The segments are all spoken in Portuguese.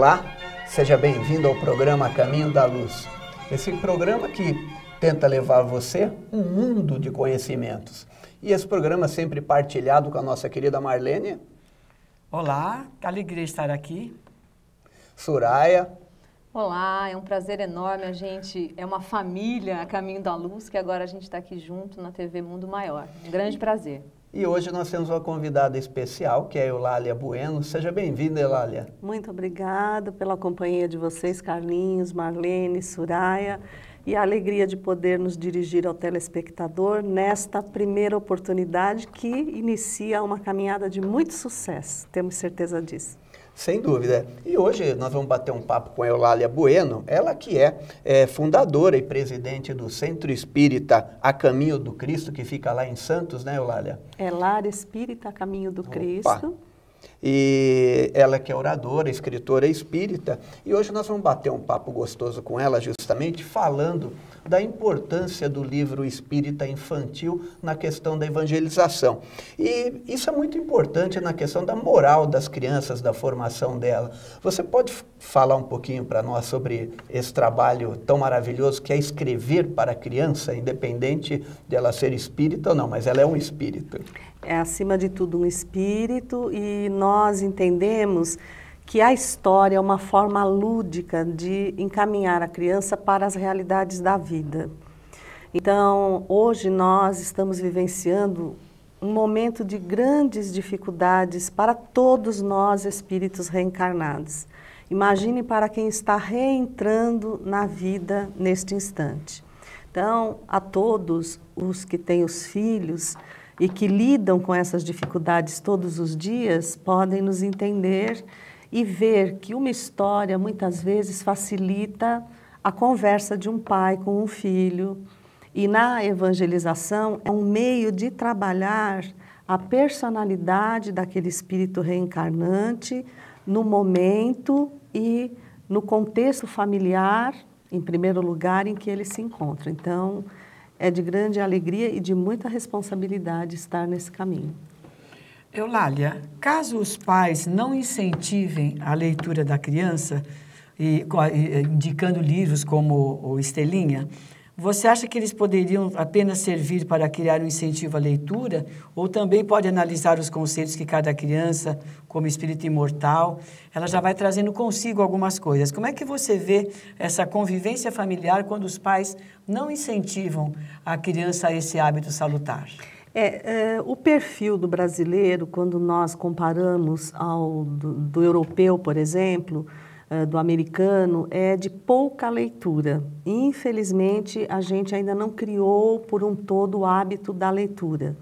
Olá, seja bem-vindo ao programa Caminho da Luz. Esse programa que tenta levar você um mundo de conhecimentos. E esse programa sempre partilhado com a nossa querida Marlene. Olá, que alegria estar aqui. Soraya. Olá, é um prazer enorme, a gente é uma família a Caminho da Luz, que agora a gente está aqui junto na TV Mundo Maior. Um grande prazer. E hoje nós temos uma convidada especial, que é a Eulália Bueno. Seja bem-vinda, Eulália. Muito obrigada pela companhia de vocês, Carlinhos, Marlene, Soraya, e a alegria de poder nos dirigir ao telespectador nesta primeira oportunidade que inicia uma caminhada de muito sucesso, temos certeza disso. Sem dúvida. E hoje nós vamos bater um papo com a Eulália Bueno, ela que é fundadora e presidente do Centro Espírita A Caminho do Cristo, que fica lá em Santos, né, Eulália? É Lar Espírita A Caminho do Cristo. E ela que é oradora, escritora espírita, e hoje nós vamos bater um papo gostoso com ela, justamente falando da importância do livro espírita infantil na questão da evangelização. E isso é muito importante na questão da moral das crianças, da formação dela. Você pode falar um pouquinho para nós sobre esse trabalho tão maravilhoso que é escrever para a criança, independente de ela ser espírita ou não, mas ela é um espírito. É, acima de tudo, um espírito, e nós entendemos que a história é uma forma lúdica de encaminhar a criança para as realidades da vida. Então, hoje nós estamos vivenciando um momento de grandes dificuldades para todos nós, espíritos reencarnados. Imagine para quem está reentrando na vida neste instante. Então, a todos os que têm os filhos e que lidam com essas dificuldades todos os dias, podem nos entender e ver que uma história, muitas vezes, facilita a conversa de um pai com um filho. E na evangelização é um meio de trabalhar a personalidade daquele espírito reencarnante no momento e no contexto familiar, em primeiro lugar, em que ele se encontra. Então, é de grande alegria e de muita responsabilidade estar nesse caminho. Eulália, caso os pais não incentivem a leitura da criança, indicando livros como o Estelinha, você acha que eles poderiam apenas servir para criar um incentivo à leitura? Ou também pode analisar os conceitos que cada criança, como espírito imortal, ela já vai trazendo consigo algumas coisas. Como é que você vê essa convivência familiar quando os pais não incentivam a criança a esse hábito salutar? O perfil do brasileiro, quando nós comparamos ao do europeu, por exemplo, do americano, é de pouca leitura. Infelizmente, a gente ainda não criou por um todo o hábito da leitura.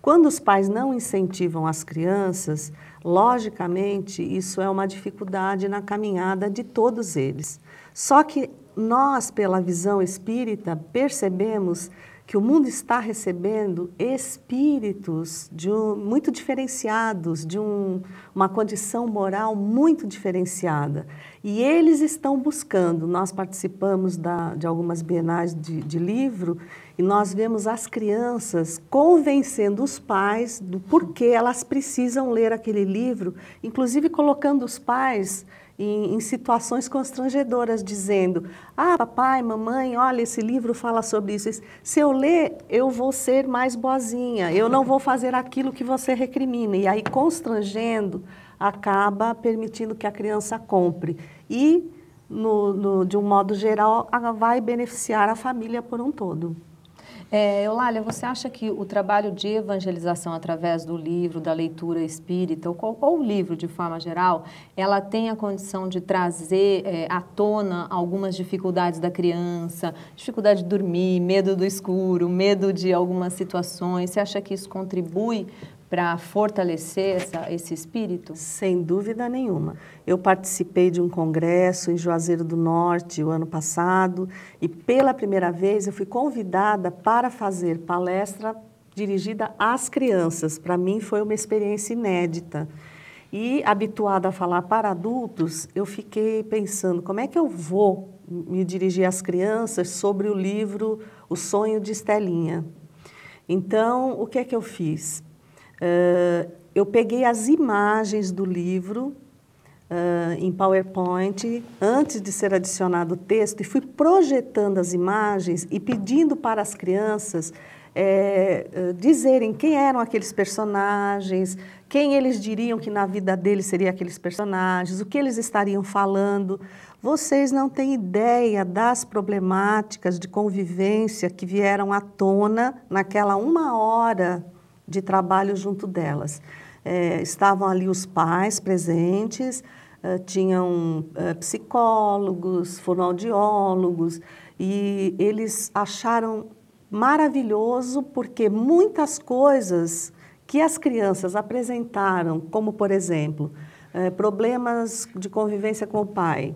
Quando os pais não incentivam as crianças, logicamente, isso é uma dificuldade na caminhada de todos eles. Só que nós, pela visão espírita, percebemos que o mundo está recebendo espíritos muito diferenciados, de uma condição moral muito diferenciada. E eles estão buscando, nós participamos de algumas bienais de livro, e nós vemos as crianças convencendo os pais do porquê elas precisam ler aquele livro, inclusive colocando os pais em situações constrangedoras, dizendo: ah, papai, mamãe, olha, esse livro fala sobre isso. Se eu ler, eu vou ser mais boazinha, eu não vou fazer aquilo que você recrimina. E aí, constrangendo, acaba permitindo que a criança compre. E, de um modo geral, vai beneficiar a família por um todo. Eulália, você acha que o trabalho de evangelização através do livro, da leitura espírita, ou o livro de forma geral, ela tem a condição de trazer à tona algumas dificuldades da criança, dificuldade de dormir, medo do escuro, medo de algumas situações? Você acha que isso contribui para fortalecer esse espírito? Sem dúvida nenhuma. Eu participei de um congresso em Juazeiro do Norte o ano passado e pela primeira vez eu fui convidada para fazer palestra dirigida às crianças. Para mim foi uma experiência inédita. E habituada a falar para adultos, eu fiquei pensando como é que eu vou me dirigir às crianças sobre o livro O Sonho de Estelinha. Então, o que é que eu fiz? Eu peguei as imagens do livro, em PowerPoint, antes de ser adicionado o texto, e fui projetando as imagens e pedindo para as crianças dizerem quem eram aqueles personagens, quem eles diriam que na vida deles seria aqueles personagens, o que eles estariam falando. Vocês não têm ideia das problemáticas de convivência que vieram à tona naquela 1 hora de trabalho junto delas. Estavam ali os pais presentes, tinham psicólogos, fonoaudiólogos, e eles acharam maravilhoso porque muitas coisas que as crianças apresentaram, como, por exemplo, problemas de convivência com o pai,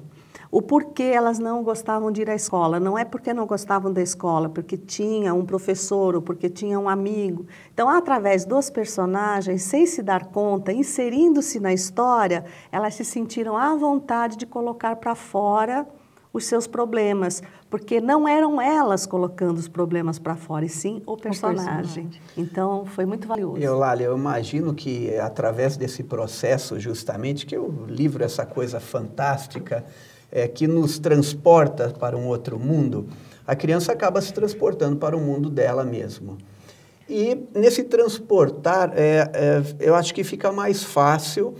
o porquê elas não gostavam de ir à escola. Não é porque não gostavam da escola, porque tinha um professor ou porque tinha um amigo. Então, através dos personagens, sem se dar conta, inserindo-se na história, elas se sentiram à vontade de colocar para fora os seus problemas, porque não eram elas colocando os problemas para fora, e sim o personagem. Então, foi muito valioso. Eulália, eu imagino que através desse processo, justamente, que o livro é essa coisa fantástica, que nos transporta para um outro mundo, a criança acaba se transportando para o mundo dela mesma. E nesse transportar, eu acho que fica mais fácil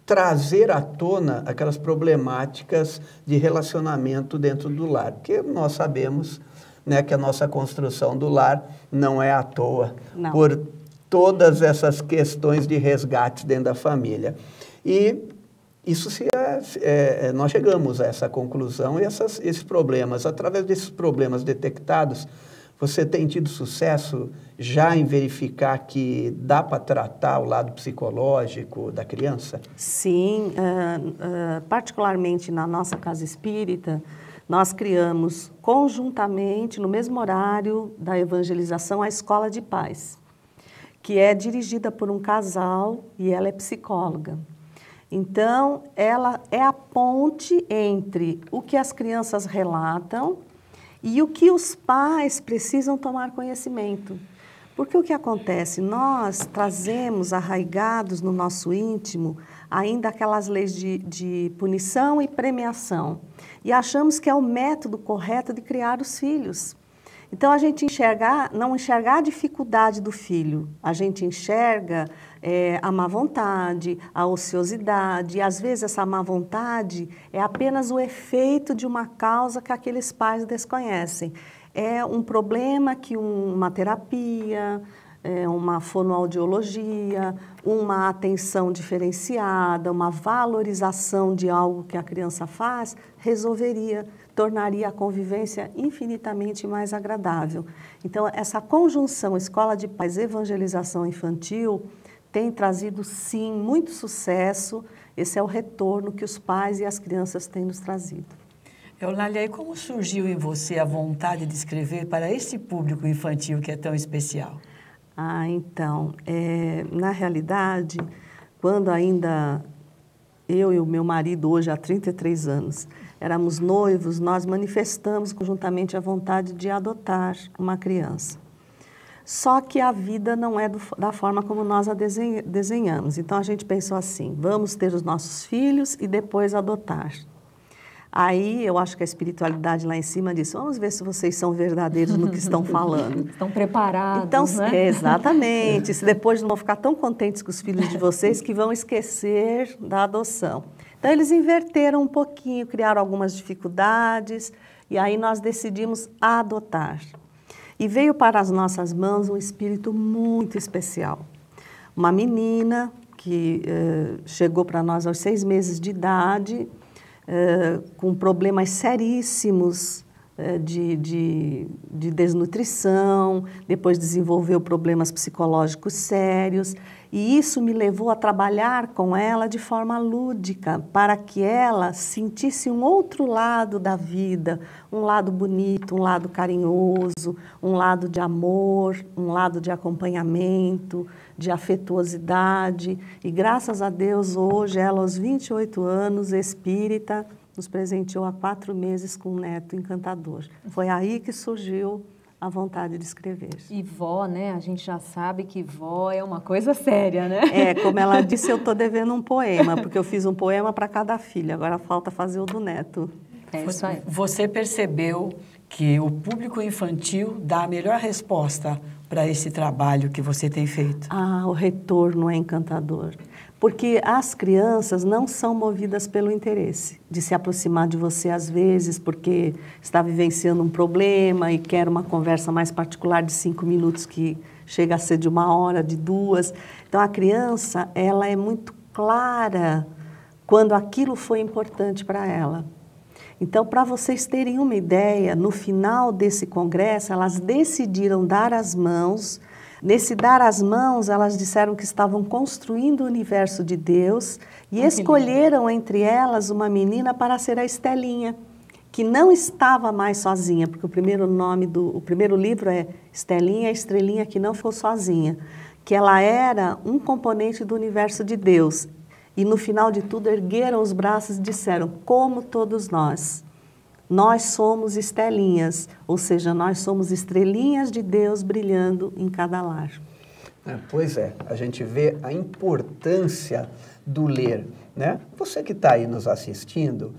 trazer à tona aquelas problemáticas de relacionamento dentro do lar, porque nós sabemos, né, que a nossa construção do lar não é à toa, por todas essas questões de resgate dentro da família. E isso nós chegamos a essa conclusão e esses problemas, através desses problemas detectados, você tem tido sucesso já em verificar que dá para tratar o lado psicológico da criança? Sim, particularmente na nossa casa espírita, nós criamos conjuntamente, no mesmo horário da evangelização, a Escola de Paz, que é dirigida por um casal e ela é psicóloga. Então, ela é a ponte entre o que as crianças relatam e o que os pais precisam tomar conhecimento. Porque o que acontece? Nós trazemos arraigados no nosso íntimo ainda aquelas leis de punição e premiação. E achamos que é o método correto de criar os filhos. Então, a gente não enxergar a dificuldade do filho, a gente enxerga a má vontade, a ociosidade, e às vezes essa má vontade é apenas o efeito de uma causa que aqueles pais desconhecem. É um problema que uma terapia, uma fonoaudiologia, uma atenção diferenciada, uma valorização de algo que a criança faz, resolveria, tornaria a convivência infinitamente mais agradável. Então, essa conjunção Escola de Paz e Evangelização Infantil tem trazido, sim, muito sucesso. Esse é o retorno que os pais e as crianças têm nos trazido. Eulália, e como surgiu em você a vontade de escrever para esse público infantil que é tão especial? Então, na realidade, quando ainda eu e o meu marido, hoje há 33 anos, éramos noivos, nós manifestamos conjuntamente a vontade de adotar uma criança. Só que a vida não é da forma como nós a desenhamos. Então, a gente pensou assim, vamos ter os nossos filhos e depois adotar. Aí, eu acho que a espiritualidade lá em cima disse, vamos ver se vocês são verdadeiros no que estão falando. Estão preparados, então, né? Exatamente. Se depois não vão ficar tão contentes com os filhos de vocês que vão esquecer da adoção. Então, eles inverteram um pouquinho, criaram algumas dificuldades, e aí nós decidimos adotar. E veio para as nossas mãos um espírito muito especial. Uma menina que chegou para nós aos 6 meses de idade, com problemas seríssimos de desnutrição, depois desenvolveu problemas psicológicos sérios, e isso me levou a trabalhar com ela de forma lúdica, para que ela sentisse um outro lado da vida, um lado bonito, um lado carinhoso, um lado de amor, um lado de acompanhamento, de afetuosidade. E graças a Deus, hoje, ela aos 28 anos, espírita, nos presenteou há 4 meses com um neto encantador. Foi aí que surgiu a vontade de escrever. E vó, né? A gente já sabe que vó é uma coisa séria, né? É, como ela disse, eu estou devendo um poema, porque eu fiz um poema para cada filha, agora falta fazer o do neto. É isso aí. Você percebeu que o público infantil dá a melhor resposta para esse trabalho que você tem feito? Ah, o retorno é encantador. Porque as crianças não são movidas pelo interesse de se aproximar de você às vezes porque está vivenciando um problema e quer uma conversa mais particular de 5 minutos que chega a ser de 1 hora, de 2. Então, a criança, ela é muito clara quando aquilo foi importante para ela. Então, para vocês terem uma ideia, no final desse congresso, elas decidiram dar as mãos. Nesse dar as mãos, elas disseram que estavam construindo o universo de Deus e escolheram entre elas uma menina para ser a Estelinha, que não estava mais sozinha, porque o primeiro livro é Estelinha, a Estrelinha que não ficou sozinha, que ela era um componente do universo de Deus. E no final de tudo ergueram os braços e disseram, como todos nós somos estelinhas, ou seja, nós somos estrelinhas de Deus brilhando em cada lar. Pois é, a gente vê a importância do ler, né? Você que está aí nos assistindo,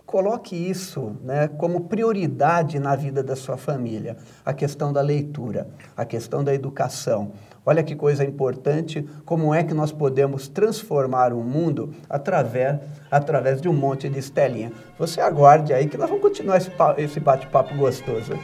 coloque isso, né, como prioridade na vida da sua família, a questão da leitura, a questão da educação. Olha que coisa importante, como é que nós podemos transformar o mundo através de um monte de estelinha. Você aguarde aí que nós vamos continuar esse bate-papo gostoso.